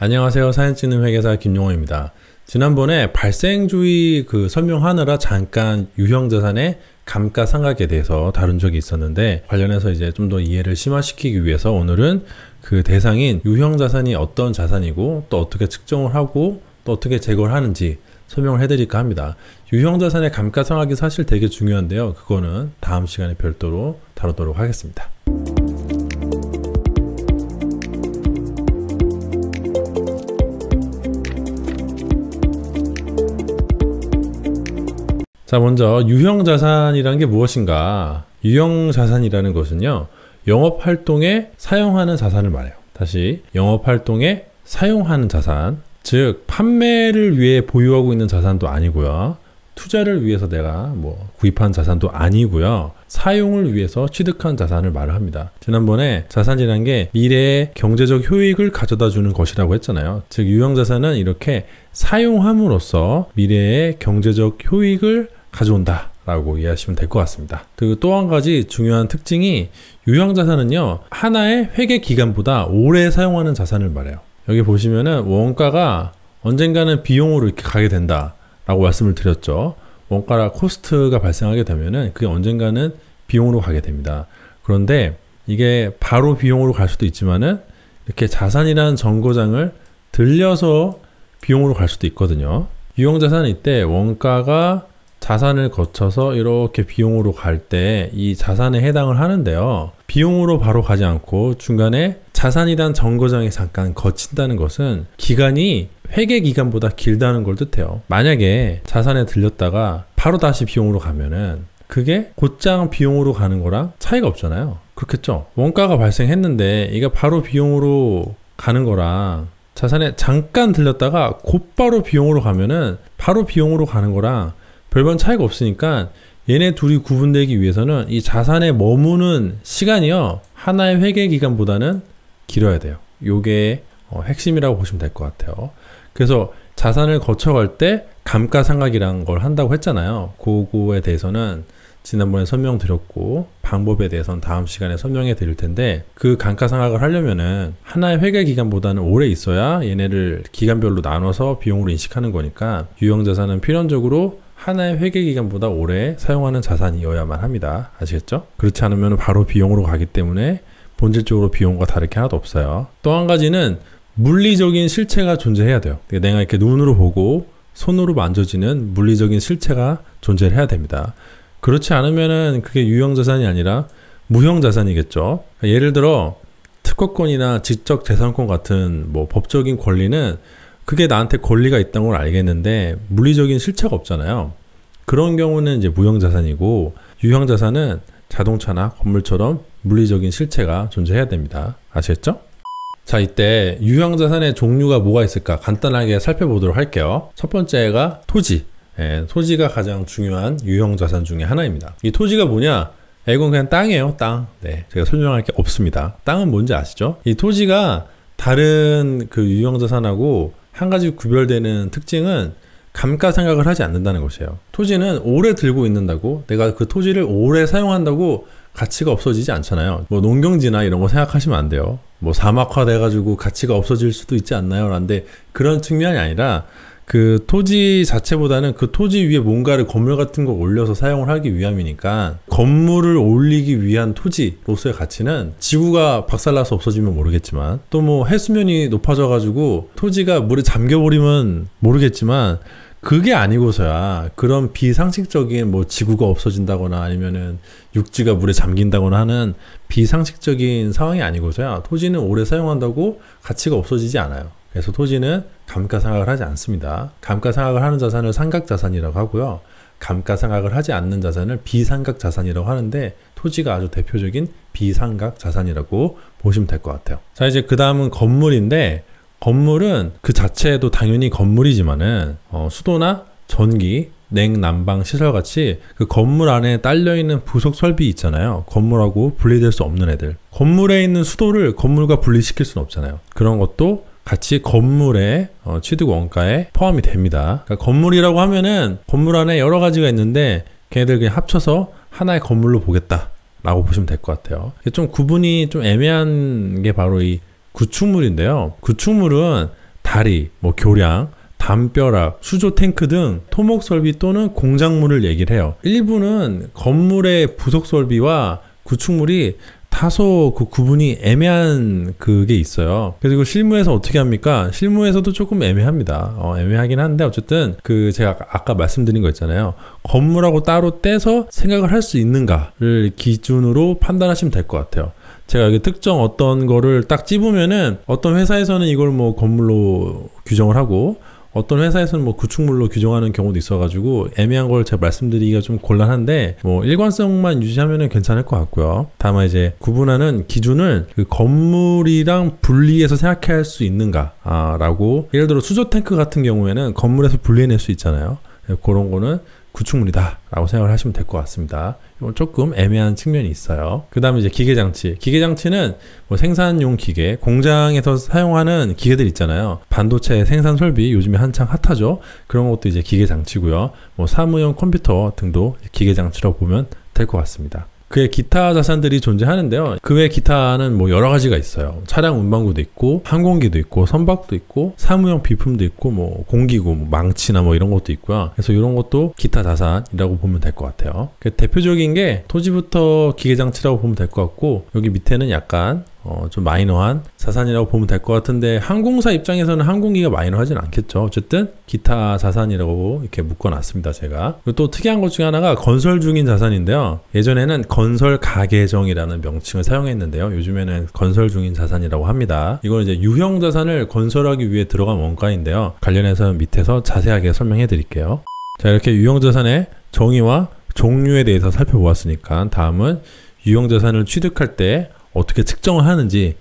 안녕하세요. 사진 찍는 회계사 김용호입니다. 지난번에 발생주의 설명하느라 잠깐 유형자산의 감가상각에 대해서 다룬 적이 있었는데, 관련해서 이제 좀 더 이해를 심화시키기 위해서 오늘은 그 대상인 유형자산이 어떤 자산이고 또 어떻게 측정을 하고 또 어떻게 제거를 하는지 설명을 해드릴까 합니다. 유형자산의 감가상각이 사실 되게 중요한데요. 그거는 다음 시간에 별도로 다루도록 하겠습니다. 자, 먼저 유형자산이라는 게 무엇인가? 유형자산이라는 것은요, 영업활동에 사용하는 자산을 말해요. 다시, 영업활동에 사용하는 자산, 즉 판매를 위해 보유하고 있는 자산도 아니고요, 투자를 위해서 내가 구입한 자산도 아니고요, 사용을 위해서 취득한 자산을 말을 합니다. 지난번에 자산이란 게 미래의 경제적 효익을 가져다 주는 것이라고 했잖아요. 즉 유형자산은 이렇게 사용함으로써 미래의 경제적 효익을 가져온다 라고 이해하시면 될 것 같습니다. 그리고 또 한 가지 중요한 특징이, 유형자산은요, 하나의 회계기간보다 오래 사용하는 자산을 말해요. 여기 보시면은 원가가 언젠가는 비용으로 이렇게 가게 된다 라고 말씀을 드렸죠. 원가라 코스트가 발생하게 되면은 그게 언젠가는 비용으로 가게 됩니다. 그런데 이게 바로 비용으로 갈 수도 있지만은 이렇게 자산이라는 정거장을 들려서 비용으로 갈 수도 있거든요. 유형자산은 이때 원가가 자산을 거쳐서 이렇게 비용으로 갈 때 이 자산에 해당을 하는데요, 비용으로 바로 가지 않고 중간에 자산이란 정거장에 잠깐 거친다는 것은 기간이 회계기간보다 길다는 걸 뜻해요. 만약에 자산에 들렸다가 바로 다시 비용으로 가면은 그게 곧장 비용으로 가는 거랑 차이가 없잖아요. 그렇겠죠? 원가가 발생했는데 이게 바로 비용으로 가는 거랑 자산에 잠깐 들렸다가 곧바로 비용으로 가면은 바로 비용으로 가는 거랑 별반 차이가 없으니까 얘네 둘이 구분되기 위해서는 이 자산에 머무는 시간이요, 하나의 회계기간보다는 길어야 돼요. 요게 핵심이라고 보시면 될 것 같아요. 그래서 자산을 거쳐갈 때 감가상각이라는 걸 한다고 했잖아요. 그거에 대해서는 지난번에 설명드렸고 방법에 대해서는 다음 시간에 설명해 드릴 텐데, 그 감가상각을 하려면은 하나의 회계기간보다는 오래 있어야 얘네를 기간별로 나눠서 비용으로 인식하는 거니까 유형자산은 필연적으로 하나의 회계기간보다 오래 사용하는 자산이어야만 합니다. 아시겠죠? 그렇지 않으면 바로 비용으로 가기 때문에 본질적으로 비용과 다를 게 하나도 없어요. 또 한 가지는 물리적인 실체가 존재해야 돼요. 내가 이렇게 눈으로 보고 손으로 만져지는 물리적인 실체가 존재를 해야 됩니다. 그렇지 않으면은 그게 유형자산이 아니라 무형자산이겠죠. 예를 들어 특허권이나 지적재산권 같은 법적인 권리는 그게 나한테 권리가 있다는 걸 알겠는데 물리적인 실체가 없잖아요. 그런 경우는 이제 무형자산이고, 유형자산은 자동차나 건물처럼 물리적인 실체가 존재해야 됩니다. 아시겠죠? 자, 이때 유형자산의 종류가 뭐가 있을까 간단하게 살펴보도록 할게요. 첫 번째가 토지. 토지가 가장 중요한 유형자산 중에 하나입니다. 이 토지가 뭐냐? 이건 그냥 땅이에요, 땅. 제가 설명할 게 없습니다. 땅은 뭔지 아시죠? 이 토지가 다른 유형자산하고 한 가지 구별되는 특징은 감가상각을 하지 않는다는 것이에요. 토지는 오래 들고 있는다고, 내가 그 토지를 오래 사용한다고 가치가 없어지지 않잖아요. 농경지나 이런 거 생각하시면 안 돼요. 사막화 돼가지고 가치가 없어질 수도 있지 않나요? 라는데 그런 측면이 아니라 그 토지 자체보다는 그 토지 위에 뭔가를 건물 같은 거 올려서 사용을 하기 위함이니까, 건물을 올리기 위한 토지로서의 가치는 지구가 박살나서 없어지면 모르겠지만, 또 해수면이 높아져 가지고 토지가 물에 잠겨버리면 모르겠지만, 그게 아니고서야 그런 비상식적인 지구가 없어진다거나 아니면은 육지가 물에 잠긴다거나 하는 비상식적인 상황이 아니고서야 토지는 오래 사용한다고 가치가 없어지지 않아요. 그래서 토지는 감가상각을 하지 않습니다. 감가상각을 하는 자산을 상각자산이라고 하고요, 감가상각을 하지 않는 자산을 비상각자산이라고 하는데, 토지가 아주 대표적인 비상각자산이라고 보시면 될 것 같아요. 자, 이제 그 다음은 건물인데, 건물은 그 자체도 당연히 건물이지만은 수도나 전기, 냉난방 시설같이 그 건물 안에 딸려있는 부속 설비 있잖아요. 건물하고 분리될 수 없는 애들. 건물에 있는 수도를 건물과 분리시킬 수는 없잖아요. 그런 것도 같이 건물의 취득 원가에 포함이 됩니다. 그러니까 건물이라고 하면은 건물 안에 여러 가지가 있는데 걔네들 그냥 합쳐서 하나의 건물로 보겠다 라고 보시면 될 것 같아요. 좀 구분이 좀 애매한 게 바로 이 구축물인데요. 구축물은 다리, 뭐 교량, 담벼락, 수조 탱크 등 토목 설비 또는 공작물을 얘기를 해요. 일부는 건물의 부속 설비와 구축물이 다소 그 구분이 애매한 그게 있어요. 그리고 실무에서 어떻게 합니까? 실무에서도 조금 애매합니다. 애매하긴 한데 어쨌든 그 제가 아까 말씀드린 거 있잖아요. 건물하고 따로 떼서 생각을 할 수 있는가를 기준으로 판단하시면 될 것 같아요. 제가 여기 특정 어떤 거를 딱 찝으면은 어떤 회사에서는 이걸 뭐 건물로 규정을 하고 어떤 회사에서는 뭐 구축물로 규정하는 경우도 있어가지고 애매한 걸 제가 말씀드리기가 좀 곤란한데 뭐 일관성만 유지하면 괜찮을 것 같고요. 다만 이제 구분하는 기준을 그 건물이랑 분리해서 생각해야 할 수 있는가 라고 예를 들어 수조 탱크 같은 경우에는 건물에서 분리해낼 수 있잖아요. 그런 거는 구축물이다 라고 생각을 하시면 될 것 같습니다. 이건 조금 애매한 측면이 있어요. 그 다음에 이제 기계장치. 기계장치는 뭐 생산용 기계, 공장에서 사용하는 기계들 있잖아요. 반도체 생산 설비 요즘에 한창 핫하죠. 그런 것도 이제 기계장치고요. 뭐 사무용 컴퓨터 등도 기계장치라고 보면 될 것 같습니다. 그의 기타 자산들이 존재하는데요. 그 외 기타는 뭐 여러 가지가 있어요. 차량 운반구도 있고, 항공기도 있고, 선박도 있고, 사무용 비품도 있고, 뭐 공기구, 뭐 망치나 뭐 이런 것도 있고요. 그래서 이런 것도 기타 자산이라고 보면 될 것 같아요. 대표적인 게 토지부터 기계장치라고 보면 될 것 같고, 여기 밑에는 약간 좀 마이너한 자산이라고 보면 될 것 같은데 항공사 입장에서는 항공기가 마이너하진 않겠죠. 어쨌든 기타 자산이라고 이렇게 묶어놨습니다. 제가. 그리고 또 특이한 것 중에 하나가 건설 중인 자산인데요. 예전에는 건설 가계정이라는 명칭을 사용했는데요. 요즘에는 건설 중인 자산이라고 합니다. 이건 이제 유형 자산을 건설하기 위해 들어간 원가인데요. 관련해서 밑에서 자세하게 설명해 드릴게요. 자, 이렇게 유형 자산의 정의와 종류에 대해서 살펴보았으니까 다음은 유형 자산을 취득할 때 어떻게 측정을 하는지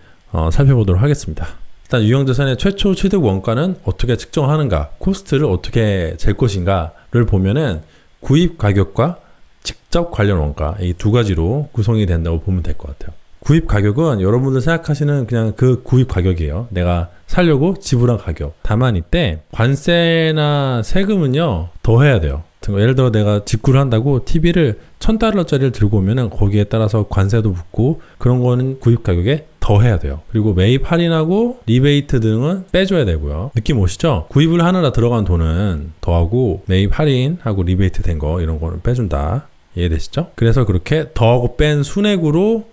살펴보도록 하겠습니다. 일단 유형자산의 최초 취득 원가는 어떻게 측정하는가, 코스트를 어떻게 잴 것인가를 보면은 구입 가격과 직접 관련 원가 이 두 가지로 구성이 된다고 보면 될 것 같아요. 구입 가격은 여러분들 생각하시는 그냥 그 구입 가격이에요. 내가 사려고 지불한 가격. 다만 이때 관세나 세금은요 더 해야 돼요. 예를 들어 내가 직구를 한다고 TV를 $1,000짜리를 들고 오면은 거기에 따라서 관세도 붙고 그런 거는 구입 가격에 더 해야 돼요. 그리고 매입 할인하고 리베이트 등은 빼줘야 되고요. 느낌 오시죠? 구입을 하느라 들어간 돈은 더하고 매입 할인하고 리베이트 된 거 이런 거는 빼준다. 이해되시죠? 그래서 그렇게 더하고 뺀 순액으로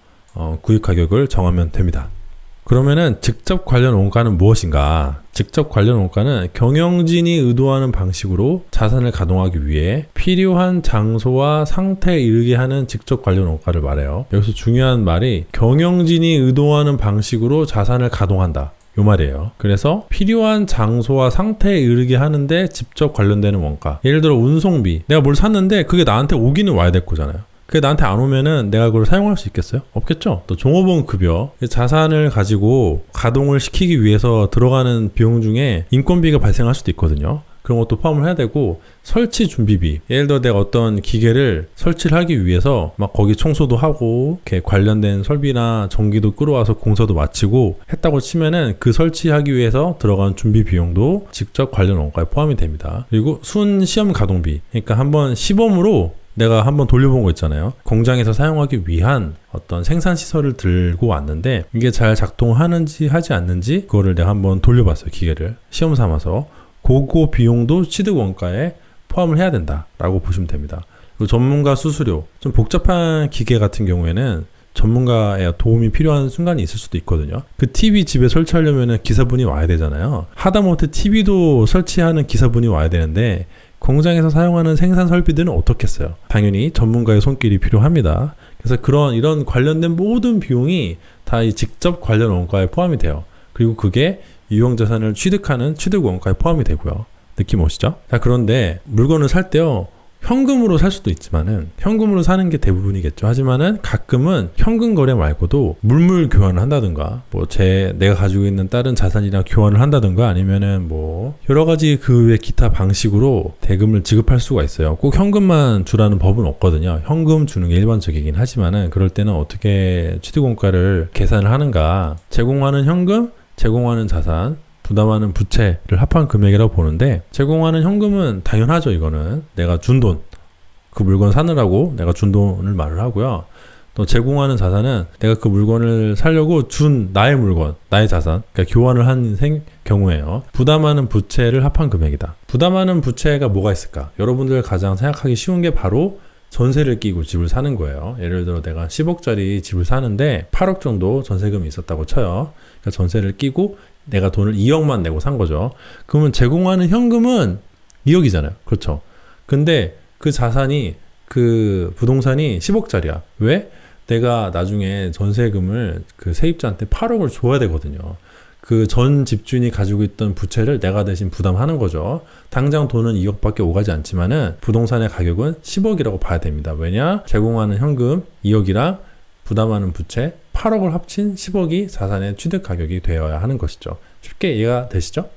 구입 가격을 정하면 됩니다. 그러면은 직접 관련 원가는 무엇인가? 직접 관련 원가는 경영진이 의도하는 방식으로 자산을 가동하기 위해 필요한 장소와 상태에 이르게 하는 직접 관련 원가를 말해요. 여기서 중요한 말이 경영진이 의도하는 방식으로 자산을 가동한다. 요 말이에요. 그래서 필요한 장소와 상태에 이르게 하는데 직접 관련되는 원가. 예를 들어 운송비. 내가 뭘 샀는데 그게 나한테 오기는 와야 될 거잖아요. 그게 나한테 안 오면은 내가 그걸 사용할 수 있겠어요? 없겠죠? 또 종업원 급여, 자산을 가지고 가동을 시키기 위해서 들어가는 비용 중에 인건비가 발생할 수도 있거든요. 그런 것도 포함을 해야 되고, 설치 준비비. 예를 들어 내가 어떤 기계를 설치를 하기 위해서 막 거기 청소도 하고 이렇게 관련된 설비나 전기도 끌어와서 공사도 마치고 했다고 치면은 그 설치하기 위해서 들어간 준비 비용도 직접 관련 원가에 포함이 됩니다. 그리고 순 시험 가동비. 그러니까 한번 시범으로 내가 한번 돌려본 거 있잖아요. 공장에서 사용하기 위한 어떤 생산시설을 들고 왔는데 이게 잘 작동하는지 하지 않는지 그거를 내가 한번 돌려봤어요. 기계를 시험 삼아서. 그거 비용도 취득 원가에 포함을 해야 된다라고 보시면 됩니다. 그리고 전문가 수수료. 좀 복잡한 기계 같은 경우에는 전문가의 도움이 필요한 순간이 있을 수도 있거든요. 그 TV 집에 설치하려면 기사분이 와야 되잖아요. 하다못해 TV도 설치하는 기사분이 와야 되는데 공장에서 사용하는 생산 설비들은 어떻겠어요? 당연히 전문가의 손길이 필요합니다. 그래서 이런 관련된 모든 비용이 다 이 직접 관련 원가에 포함이 돼요. 그리고 그게 유형자산을 취득하는 취득 원가에 포함이 되고요. 느낌 오시죠? 자, 그런데 물건을 살 때요. 현금으로 살 수도 있지만은 현금으로 사는 게 대부분이겠죠. 하지만은 가끔은 현금 거래 말고도 물물 교환을 한다든가 내가 가지고 있는 다른 자산이랑 교환을 한다든가 아니면은 여러 가지 그 외 기타 방식으로 대금을 지급할 수가 있어요. 꼭 현금만 주라는 법은 없거든요. 현금 주는 게 일반적이긴 하지만은 그럴 때는 어떻게 취득원가를 계산을 하는가? 제공하는 현금, 제공하는 자산, 부담하는 부채를 합한 금액이라고 보는데 제공하는 현금은 당연하죠. 이거는 내가 준 돈, 그 물건 사느라고 내가 준 돈을 말을 하고요. 또 제공하는 자산은 내가 그 물건을 사려고 준 나의 물건, 나의 자산, 그러니까 교환을 한 경우에요. 부담하는 부채를 합한 금액이다. 부담하는 부채가 뭐가 있을까? 여러분들 가장 생각하기 쉬운 게 바로 전세를 끼고 집을 사는 거예요. 예를 들어 내가 10억짜리 집을 사는데 8억 정도 전세금이 있었다고 쳐요. 그러니까 전세를 끼고 내가 돈을 2억만 내고 산 거죠. 그러면 제공하는 현금은 2억이잖아요. 그렇죠. 근데 그 자산이, 그 부동산이 10억짜리야. 왜? 내가 나중에 전세금을 그 세입자한테 8억을 줘야 되거든요. 그 전 집주인이 가지고 있던 부채를 내가 대신 부담하는 거죠. 당장 돈은 2억밖에 오가지 않지만은 부동산의 가격은 10억이라고 봐야 됩니다. 왜냐? 제공하는 현금 2억이랑 부담하는 부채 8억을 합친 10억이 자산의 취득 가격이 되어야 하는 것이죠. 쉽게 이해가 되시죠?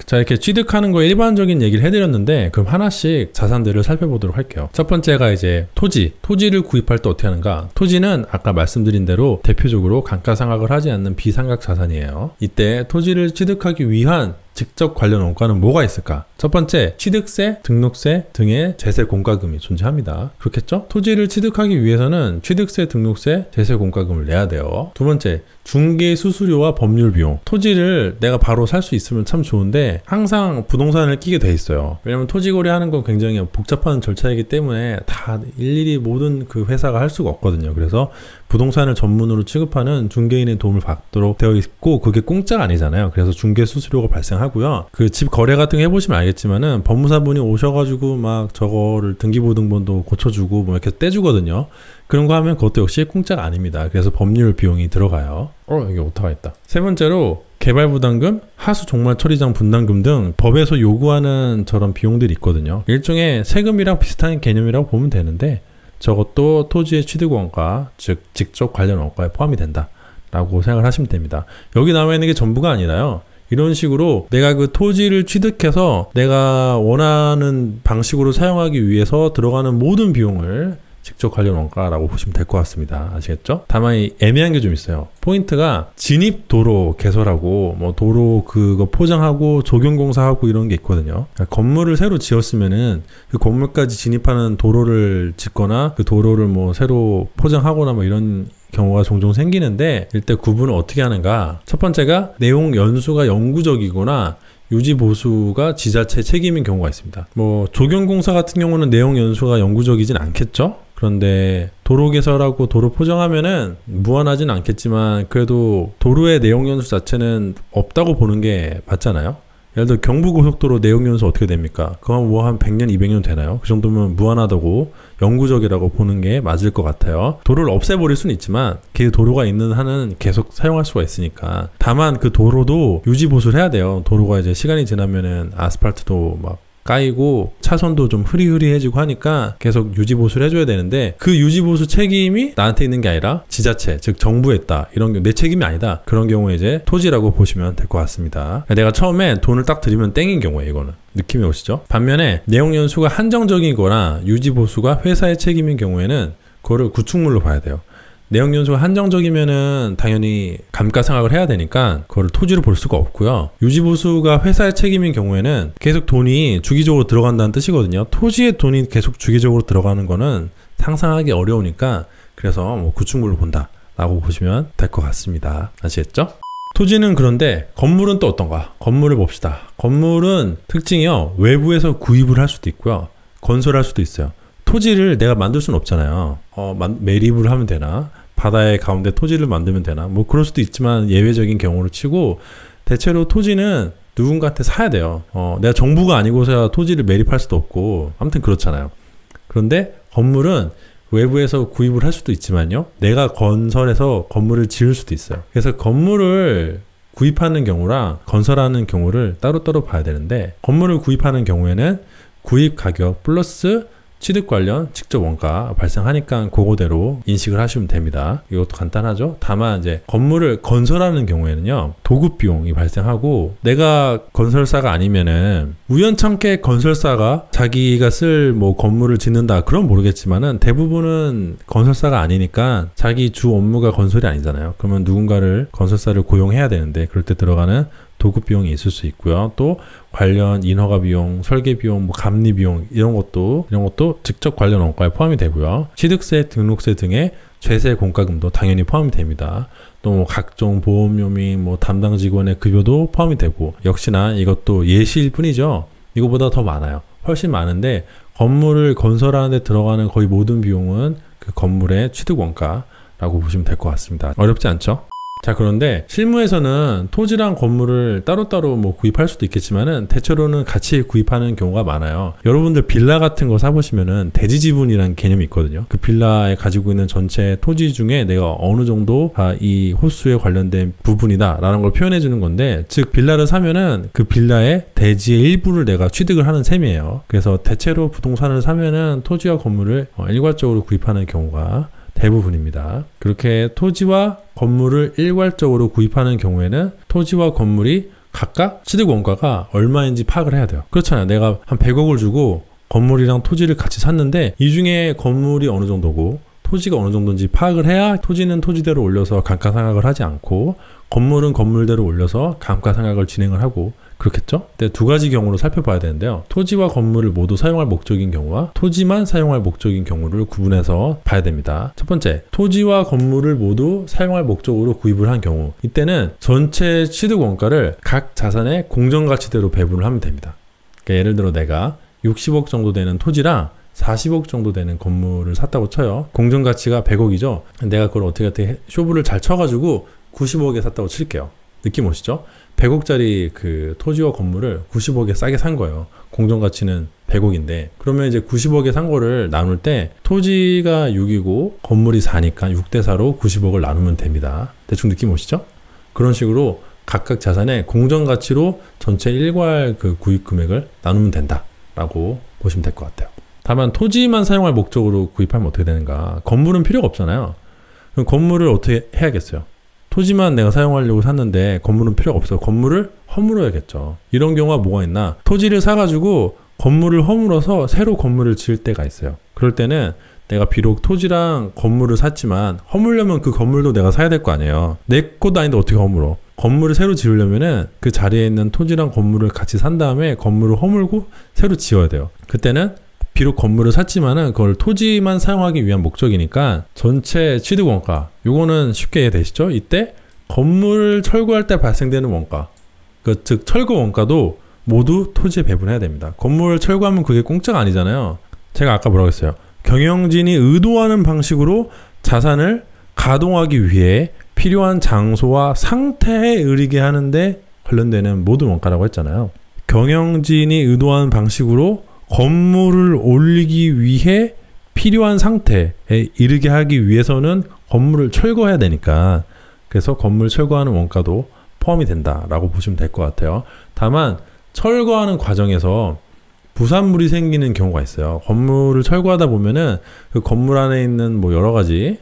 자, 이렇게 취득하는 거 일반적인 얘기를 해드렸는데 그럼 하나씩 자산들을 살펴보도록 할게요. 첫 번째가 이제 토지를 구입할 때 어떻게 하는가? 토지는 아까 말씀드린 대로 대표적으로 감가상각을 하지 않는 비상각 자산이에요. 이때 토지를 취득하기 위한 직접 관련 원가는 뭐가 있을까? 첫 번째, 취득세, 등록세 등의 제세 공과금이 존재합니다. 그렇겠죠? 토지를 취득하기 위해서는 취득세, 등록세, 제세 공과금을 내야 돼요. 두 번째, 중개 수수료와 법률 비용. 토지를 내가 바로 살 수 있으면 참 좋은데 항상 부동산을 끼게 돼 있어요. 왜냐면 토지 거래하는 건 굉장히 복잡한 절차이기 때문에 다 일일이 모든 그 회사가 할 수가 없거든요. 그래서 부동산을 전문으로 취급하는 중개인의 도움을 받도록 되어 있고 그게 공짜가 아니잖아요. 그래서 중개 수수료가 발생하고요. 그 집 거래 같은 거 해보시면 알겠지만은 법무사분이 오셔가지고 막 저거를 등기부등본도 고쳐주고 뭐 이렇게 떼주거든요. 그런 거 하면 그것도 역시 공짜가 아닙니다. 그래서 법률 비용이 들어가요. 여기 오타가 있다. 세 번째로 개발부담금, 하수종말처리장 분담금 등 법에서 요구하는 저런 비용들이 있거든요. 일종의 세금이랑 비슷한 개념이라고 보면 되는데 저것도 토지의 취득원가, 즉 직접 관련 원가에 포함이 된다 라고 생각을 하시면 됩니다. 여기 나와 있는 게 전부가 아니라요. 이런 식으로 내가 그 토지를 취득해서 내가 원하는 방식으로 사용하기 위해서 들어가는 모든 비용을 직접 관련 원가라고 보시면 될 것 같습니다. 아시겠죠? 다만 애매한 게 좀 있어요. 포인트가 진입 도로 개설하고 뭐 도로 그거 포장하고 조경공사하고 이런 게 있거든요. 그러니까 건물을 새로 지었으면은 그 건물까지 진입하는 도로를 짓거나 그 도로를 뭐 새로 포장하거나 뭐 이런 경우가 종종 생기는데 일단 구분을 어떻게 하는가? 첫 번째가 내용 연수가 영구적이거나 유지 보수가 지자체 책임인 경우가 있습니다. 뭐 조경공사 같은 경우는 내용 연수가 영구적이진 않겠죠? 그런데 도로 개설하고 도로 포장하면은 무한하진 않겠지만 그래도 도로의 내용 연수 자체는 없다고 보는 게 맞잖아요. 예를 들어 경부고속도로 내용 연수 어떻게 됩니까? 그건 뭐 한 100년, 200년 되나요? 그 정도면 무한하다고 영구적이라고 보는 게 맞을 것 같아요. 도로를 없애버릴 수는 있지만 그 도로가 있는 한은 계속 사용할 수가 있으니까. 다만 그 도로도 유지 보수를 해야 돼요. 도로가 이제 시간이 지나면은 아스팔트도 막 까이고 차선도 좀 흐리흐리해지고 하니까 계속 유지보수를 해줘야 되는데 그 유지보수 책임이 나한테 있는 게 아니라 지자체, 즉 정부에 있다. 이런 게 내 책임이 아니다. 그런 경우에 이제 토지라고 보시면 될 것 같습니다. 내가 처음에 돈을 딱 들이면 땡인 경우에 이거는 느낌이 오시죠? 반면에 내용 연수가 한정적이거나 유지보수가 회사의 책임인 경우에는 그거를 구축물로 봐야 돼요. 내용 연수가 한정적이면은 당연히 감가상각을 해야 되니까 그거를 토지로 볼 수가 없고요. 유지보수가 회사의 책임인 경우에는 계속 돈이 주기적으로 들어간다는 뜻이거든요. 토지에 돈이 계속 주기적으로 들어가는 거는 상상하기 어려우니까 그래서 뭐 구축물로 본다 라고 보시면 될 것 같습니다. 아시겠죠? 토지는 그런데 건물은 또 어떤가? 건물을 봅시다. 건물은 특징이요. 외부에서 구입을 할 수도 있고요. 건설할 수도 있어요. 토지를 내가 만들 수는 없잖아요. 매립을 하면 되나? 바다의 가운데 토지를 만들면 되나? 뭐 그럴 수도 있지만 예외적인 경우로 치고 대체로 토지는 누군가한테 사야 돼요. 내가 정부가 아니고서야 토지를 매립할 수도 없고 아무튼 그렇잖아요. 그런데 건물은 외부에서 구입을 할 수도 있지만요. 내가 건설해서 건물을 지을 수도 있어요. 그래서 건물을 구입하는 경우랑 건설하는 경우를 따로따로 봐야 되는데 건물을 구입하는 경우에는 구입 가격 플러스 취득 관련 직접 원가 발생하니까 그거대로 인식을 하시면 됩니다. 이것도 간단하죠? 다만 이제 건물을 건설하는 경우에는요. 도급 비용이 발생하고 내가 건설사가 아니면은 우연찮게 건설사가 자기가 쓸 뭐 건물을 짓는다 그런 모르겠지만은 대부분은 건설사가 아니니까 자기 주 업무가 건설이 아니잖아요. 그러면 누군가를 건설사를 고용해야 되는데 그럴 때 들어가는 도급 비용이 있을 수 있고요. 또 관련 인허가 비용, 설계 비용, 뭐 감리 비용 이런 것도 직접 관련 원가에 포함이 되고요. 취득세, 등록세 등의 죄세 공과금도 당연히 포함이 됩니다. 또 각종 보험료 및 담당 직원의 급여도 포함이 되고, 역시나 이것도 예시일 뿐이죠. 이거보다 더 많아요. 훨씬 많은데 건물을 건설하는 데 들어가는 거의 모든 비용은 그 건물의 취득 원가라고 보시면 될 것 같습니다. 어렵지 않죠? 자, 그런데 실무에서는 토지랑 건물을 따로따로 구입할 수도 있겠지만은 대체로는 같이 구입하는 경우가 많아요. 여러분들 빌라 같은 거 사보시면은 대지 지분이라는 개념이 있거든요. 그 빌라에 가지고 있는 전체 토지 중에 내가 어느 정도 이 호수에 관련된 부분이다 라는 걸 표현해 주는 건데, 즉 빌라를 사면은 그 빌라의 대지의 일부를 내가 취득을 하는 셈이에요. 그래서 대체로 부동산을 사면은 토지와 건물을 일괄적으로 구입하는 경우가 대부분입니다. 그렇게 토지와 건물을 일괄적으로 구입하는 경우에는 토지와 건물이 각각 취득 원가가 얼마인지 파악을 해야 돼요. 그렇잖아요. 내가 한 100억을 주고 건물이랑 토지를 같이 샀는데 이 중에 건물이 어느 정도고 토지가 어느 정도인지 파악을 해야 토지는 토지대로 올려서 감가상각을 하지 않고 건물은 건물대로 올려서 감가상각을 진행을 하고 그렇겠죠? 근데 두 가지 경우로 살펴봐야 되는데요. 토지와 건물을 모두 사용할 목적인 경우와 토지만 사용할 목적인 경우를 구분해서 봐야 됩니다. 첫 번째, 토지와 건물을 모두 사용할 목적으로 구입을 한 경우, 이때는 전체 취득 원가를 각 자산의 공정가치대로 배분을 하면 됩니다. 그러니까 예를 들어 내가 60억 정도 되는 토지랑 40억 정도 되는 건물을 샀다고 쳐요. 공정가치가 100억이죠. 내가 그걸 어떻게 쇼부를 잘 쳐가지고 90억에 샀다고 칠게요. 느낌 오시죠? 100억짜리 그 토지와 건물을 90억에 싸게 산 거예요. 공정가치는 100억인데 그러면 이제 90억에 산 거를 나눌 때 토지가 6이고 건물이 4니까 6대 4로 90억을 나누면 됩니다. 대충 느낌 오시죠? 그런 식으로 각각 자산의 공정가치로 전체 일괄 그 구입 금액을 나누면 된다라고 보시면 될 것 같아요. 다만 토지만 사용할 목적으로 구입하면 어떻게 되는가? 건물은 필요가 없잖아요. 그럼 건물을 어떻게 해야겠어요? 토지만 내가 사용하려고 샀는데 건물은 필요가 없어요. 건물을 허물어야겠죠. 이런 경우가 뭐가 있나? 토지를 사가지고 건물을 허물어서 새로 건물을 지을 때가 있어요. 그럴 때는 내가 비록 토지랑 건물을 샀지만 허물려면 그 건물도 내가 사야 될 거 아니에요. 내 것도 아닌데 어떻게 허물어? 건물을 새로 지으려면은 그 자리에 있는 토지랑 건물을 같이 산 다음에 건물을 허물고 새로 지어야 돼요. 그때는 비록 건물을 샀지만은 그걸 토지만 사용하기 위한 목적이니까 전체 취득 원가, 요거는 쉽게 이해되시죠? 이때 건물을 철거할 때 발생되는 원가, 즉 철거 원가도 모두 토지에 배분해야 됩니다. 건물을 철거하면 그게 공짜가 아니잖아요. 제가 아까 뭐라고 했어요? 경영진이 의도하는 방식으로 자산을 가동하기 위해 필요한 장소와 상태에 이르게 하는데 관련되는 모든 원가라고 했잖아요. 경영진이 의도하는 방식으로 건물을 올리기 위해 필요한 상태에 이르게 하기 위해서는 건물을 철거해야 되니까, 그래서 건물 철거하는 원가도 포함이 된다라고 보시면 될 것 같아요. 다만 철거하는 과정에서 부산물이 생기는 경우가 있어요. 건물을 철거하다 보면은 그 건물 안에 있는 여러 가지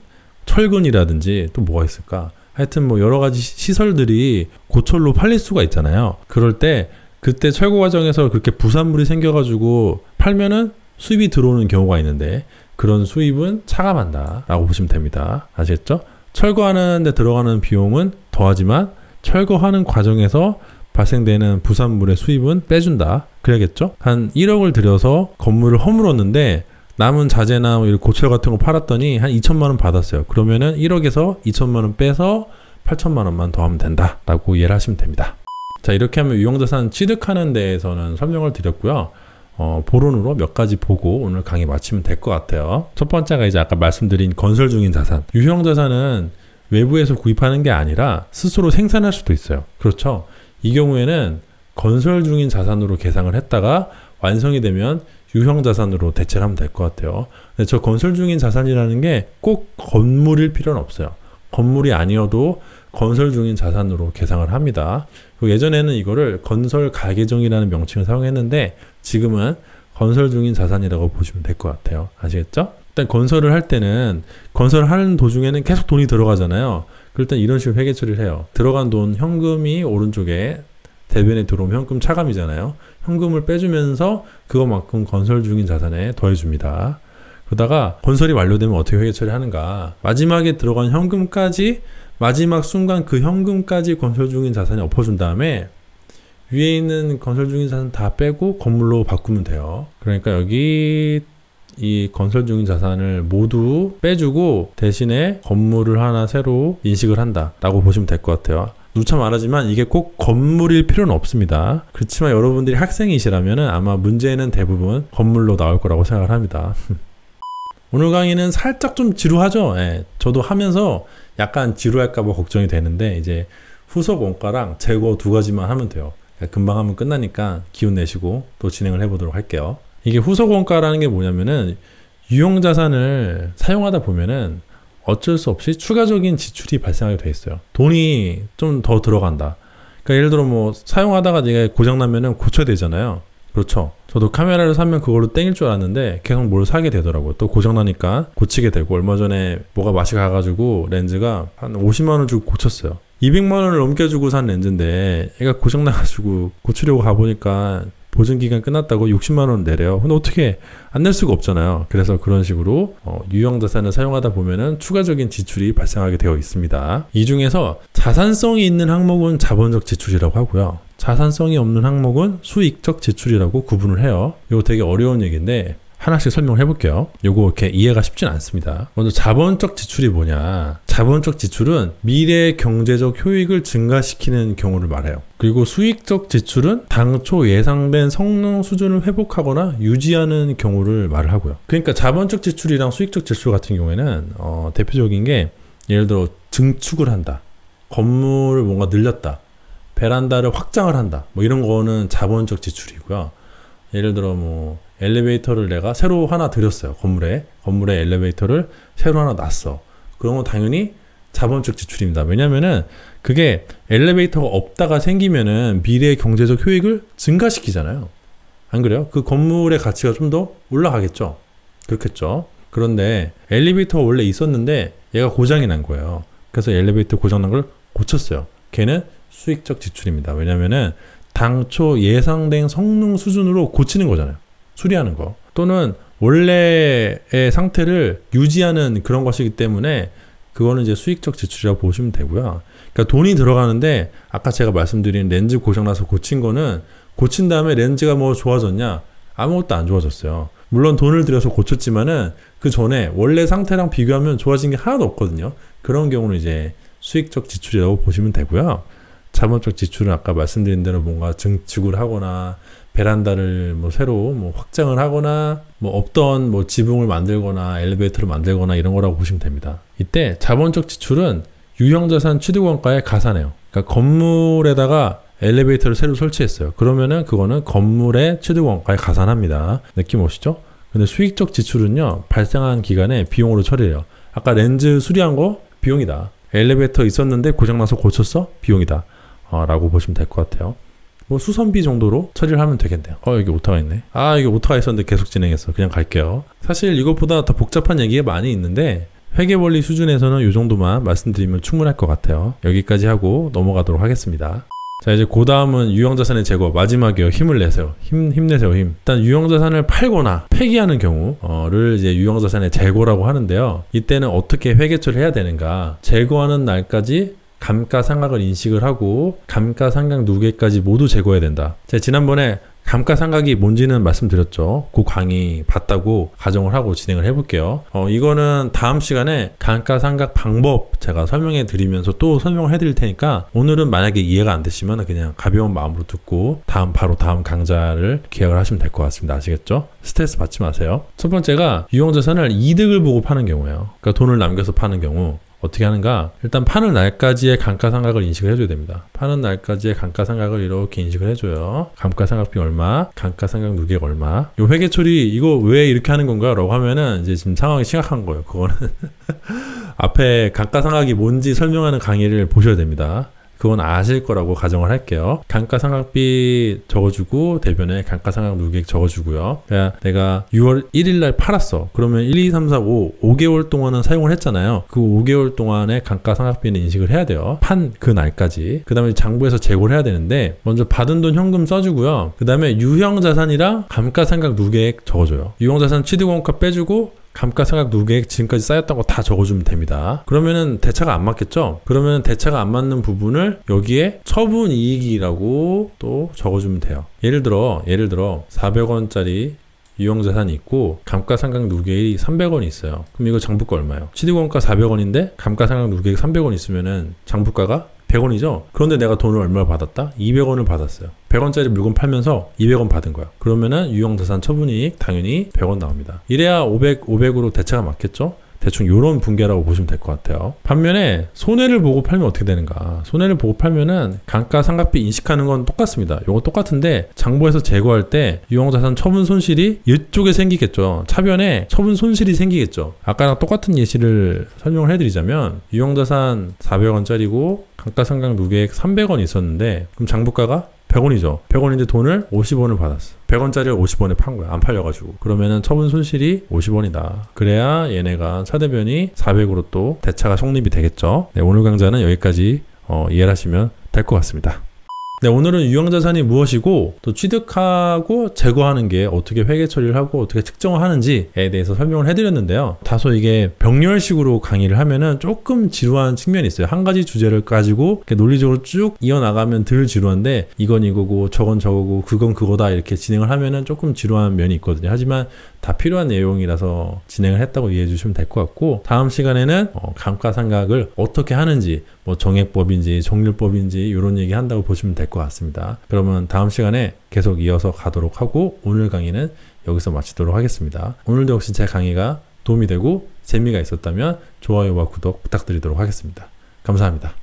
철근이라든지 또 뭐가 있을까? 하여튼 여러 가지 시설들이 고철로 팔릴 수가 있잖아요. 그럴 때 그때 철거 과정에서 그렇게 부산물이 생겨가지고 팔면은 수입이 들어오는 경우가 있는데 그런 수입은 차감한다 라고 보시면 됩니다. 아시겠죠? 철거하는 데 들어가는 비용은 더하지만 철거하는 과정에서 발생되는 부산물의 수입은 빼준다. 그래야겠죠? 한 1억을 들여서 건물을 허물었는데 남은 자재나 고철 같은 거 팔았더니 한 2천만 원 받았어요. 그러면은 1억에서 2천만 원 빼서 8천만 원만 더하면 된다 라고 이해를 하시면 됩니다. 자, 이렇게 하면 유형자산 취득하는 데에서는 설명을 드렸고요. 보론으로 몇 가지 보고 오늘 강의 마치면 될 것 같아요. 첫 번째가 이제 아까 말씀드린 건설 중인 자산. 유형자산은 외부에서 구입하는 게 아니라 스스로 생산할 수도 있어요. 그렇죠? 이 경우에는 건설 중인 자산으로 계상을 했다가 완성이 되면 유형자산으로 대체를 하면 될 것 같아요. 근데 저 건설 중인 자산이라는 게 꼭 건물일 필요는 없어요. 건물이 아니어도 건설 중인 자산으로 계상을 합니다. 예전에는 이거를 건설 가계정이라는 명칭을 사용했는데 지금은 건설 중인 자산이라고 보시면 될 것 같아요. 아시겠죠? 일단 건설을 할 때는 건설하는 도중에는 계속 돈이 들어가잖아요. 그럴 땐 이런 식으로 회계 처리를 해요. 들어간 돈 현금이 오른쪽에 대변에 들어오면 현금 차감이잖아요. 현금을 빼주면서 그거만큼 건설 중인 자산에 더해줍니다. 그러다가 건설이 완료되면 어떻게 회계 처리하는가? 마지막에 들어간 현금까지 마지막 순간 그 현금까지 건설 중인 자산에 엎어준 다음에 위에 있는 건설 중인 자산 다 빼고 건물로 바꾸면 돼요. 그러니까 여기 이 건설 중인 자산을 모두 빼주고 대신에 건물을 하나 새로 인식을 한다라고 보시면 될 것 같아요. 누차 말하지만 이게 꼭 건물일 필요는 없습니다. 그렇지만 여러분들이 학생이시라면 아마 문제는 대부분 건물로 나올 거라고 생각을 합니다. 오늘 강의는 살짝 좀 지루하죠? 예, 저도 하면서 약간 지루할까봐 걱정이 되는데 이제 후속 원가랑 재고 두 가지만 하면 돼요. 금방 하면 끝나니까 기운 내시고 또 진행을 해보도록 할게요. 이게 후속 원가라는 게 뭐냐면은 유형자산을 사용하다 보면은 어쩔 수 없이 추가적인 지출이 발생하게 돼 있어요. 돈이 좀 더 들어간다. 그러니까 예를 들어 뭐 사용하다가 내가 고장나면은 고쳐야 되잖아요. 그렇죠. 저도 카메라를 사면 그걸로 땡일 줄 알았는데 계속 뭘 사게 되더라고요. 또 고장나니까 고치게 되고, 얼마 전에 뭐가 맛이 가가지고 렌즈가 한 50만원 주고 고쳤어요. 200만원을 넘겨주고 산 렌즈인데 얘가 고장나가지고 고치려고 가보니까 보증기간 끝났다고 60만원 내래요. 근데 어떻게 안 낼 수가 없잖아요. 그래서 그런 식으로 유형자산을 사용하다 보면은 추가적인 지출이 발생하게 되어 있습니다. 이 중에서 자산성이 있는 항목은 자본적 지출이라고 하고요. 자산성이 없는 항목은 수익적 지출이라고 구분을 해요. 이거 되게 어려운 얘기인데 하나씩 설명을 해볼게요. 요거 이렇게 이해가 쉽진 않습니다. 먼저 자본적 지출이 뭐냐. 자본적 지출은 미래 경제적 효익을 증가시키는 경우를 말해요. 그리고 수익적 지출은 당초 예상된 성능 수준을 회복하거나 유지하는 경우를 말을 하고요. 그러니까 자본적 지출이랑 수익적 지출 같은 경우에는 대표적인 게 예를 들어 증축을 한다. 건물을 뭔가 늘렸다. 베란다를 확장을 한다. 뭐 이런 거는 자본적 지출이고요. 예를 들어 뭐 엘리베이터를 내가 새로 하나 들였어요. 건물에 엘리베이터를 새로 하나 놨어. 그런 건 당연히 자본적 지출입니다. 왜냐면은 그게 엘리베이터가 없다가 생기면은 미래의 경제적 효익을 증가시키잖아요. 안 그래요? 그 건물의 가치가 좀 더 올라가겠죠. 그렇겠죠. 그런데 엘리베이터가 원래 있었는데 얘가 고장이 난 거예요. 그래서 엘리베이터 고장 난 걸 고쳤어요. 걔는 수익적 지출입니다. 왜냐면은 당초 예상된 성능 수준으로 고치는 거잖아요. 수리하는 거. 또는 원래의 상태를 유지하는 그런 것이기 때문에 그거는 이제 수익적 지출이라고 보시면 되고요. 그러니까 돈이 들어가는데 아까 제가 말씀드린 렌즈 고장나서 고친 거는 고친 다음에 렌즈가 뭐 좋아졌냐? 아무것도 안 좋아졌어요. 물론 돈을 들여서 고쳤지만은 그 전에 원래 상태랑 비교하면 좋아진 게 하나도 없거든요. 그런 경우는 이제 수익적 지출이라고 보시면 되고요. 자본적 지출은 아까 말씀드린 대로 뭔가 증축을 하거나 베란다를 뭐 새로 뭐 확장을 하거나 뭐 없던 뭐 지붕을 만들거나 엘리베이터를 만들거나 이런 거라고 보시면 됩니다. 이때 자본적 지출은 유형자산 취득원가에 가산해요. 그러니까 건물에다가 엘리베이터를 새로 설치했어요. 그러면은 그거는 건물의 취득원가에 가산합니다. 느낌 오시죠? 근데 수익적 지출은요, 발생한 기간에 비용으로 처리해요. 아까 렌즈 수리한 거 비용이다. 엘리베이터 있었는데 고장나서 고쳤어? 비용이다. 라고 보시면 될 것 같아요. 뭐 수선비 정도로 처리를 하면 되겠네요. 여기 오타가 있네. 여기 오타가 있었는데 계속 진행했어. 그냥 갈게요. 사실 이것보다 더 복잡한 얘기가 많이 있는데 회계원리 수준에서는 이 정도만 말씀드리면 충분할 것 같아요. 여기까지 하고 넘어가도록 하겠습니다. 자, 이제 그 다음은 유형자산의 제거. 마지막이요. 힘을 내세요. 힘내세요. 힘. 일단 유형자산을 팔거나 폐기하는 경우를 이제 유형자산의 제거라고 하는데요. 이때는 어떻게 회계처리를 해야 되는가. 제거하는 날까지 감가상각을 인식을 하고 감가상각 누계까지 모두 제거해야 된다. 제가 지난번에 감가상각이 뭔지는 말씀드렸죠. 그 강의 봤다고 가정을 하고 진행을 해볼게요. 이거는 다음 시간에 감가상각 방법 제가 설명해 드리면서 또 설명을 해드릴 테니까 오늘은 만약에 이해가 안 되시면 그냥 가벼운 마음으로 듣고 바로 다음 강좌를 기약을 하시면 될 것 같습니다. 아시겠죠? 스트레스 받지 마세요. 첫 번째가 유형자산을 이득을 보고 파는 경우예요. 그러니까 돈을 남겨서 파는 경우. 어떻게 하는가? 일단 파는 날까지의 감가상각을 인식을 해줘야 됩니다. 파는 날까지의 감가상각을 이렇게 인식을 해줘요. 감가상각비 얼마, 감가상각 누계가 얼마. 요 회계처리 이거 왜 이렇게 하는 건가? 라고 하면은 이제 지금 상황이 심각한 거예요. 그거는 앞에 감가상각이 뭔지 설명하는 강의를 보셔야 됩니다. 그건 아실 거라고 가정을 할게요. 감가상각비 적어주고 대변에 감가상각 누계액 적어주고요. 그러니까 내가 6월 1일 날 팔았어. 그러면 1, 2, 3, 4, 5개월 동안은 사용을 했잖아요. 그 5개월 동안에 감가상각비는 인식을 해야 돼요. 판 그 날까지. 그 다음에 장부에서 재고를 해야 되는데 먼저 받은 돈 현금 써주고요. 그 다음에 유형자산이랑 감가상각 누계액 적어줘요. 유형자산 취득원가 빼주고 감가상각 누계액 지금까지 쌓였던 거 다 적어주면 됩니다. 그러면은 대차가 안 맞겠죠? 그러면 대차가 안 맞는 부분을 여기에 처분이익이라고 또 적어주면 돼요. 예를 들어 400원짜리 유형자산이 있고 감가상각 누계액이 300원이 있어요. 그럼 이거 장부가 얼마예요? 취득원가 400원인데 감가상각 누계액 300원 있으면은 장부가가 100원이죠? 그런데 내가 돈을 얼마를 받았다? 200원을 받았어요. 100원짜리 물건 팔면서 200원 받은 거야. 그러면은 유형자산 처분이익 당연히 100원 나옵니다. 이래야 500으로 대체가 맞겠죠? 대충 요런 분계라고 보시면 될 것 같아요. 반면에 손해를 보고 팔면 어떻게 되는가? 손해를 보고 팔면은 감가상각비 인식하는 건 똑같습니다. 요거 똑같은데 장부에서 제거할 때 유형자산 처분 손실이 이쪽에 생기겠죠. 차변에 처분 손실이 생기겠죠. 아까랑 똑같은 예시를 설명을 해드리자면 유형자산 400원짜리고 감가상각 누계액 300원 있었는데 그럼 장부가가 100원이죠. 100원인데 돈을 50원을 받았어. 100원짜리를 50원에 판 거야. 안 팔려가지고. 그러면은 처분 손실이 50원이다. 그래야 얘네가 차대변이 400으로 또 대차가 성립이 되겠죠. 네, 오늘 강좌는 여기까지 이해를 하시면 될 것 같습니다. 네, 오늘은 유형자산이 무엇이고 또 취득하고 제거하는 게 어떻게 회계 처리를 하고 어떻게 측정을 하는지에 대해서 설명을 해드렸는데요. 다소 이게 병렬식으로 강의를 하면은 조금 지루한 측면이 있어요. 한 가지 주제를 가지고 이렇게 논리적으로 쭉 이어나가면 덜 지루한데 이건 이거고 저건 저거고 그건 그거다 이렇게 진행을 하면은 조금 지루한 면이 있거든요. 하지만 다 필요한 내용이라서 진행을 했다고 이해해 주시면 될 것 같고 다음 시간에는 감가상각을 어떻게 하는지 뭐 정액법인지 정률법인지 이런 얘기 한다고 보시면 될 것 같습니다. 그러면 다음 시간에 계속 이어서 가도록 하고 오늘 강의는 여기서 마치도록 하겠습니다. 오늘도 역시 제 강의가 도움이 되고 재미가 있었다면 좋아요와 구독 부탁드리도록 하겠습니다. 감사합니다.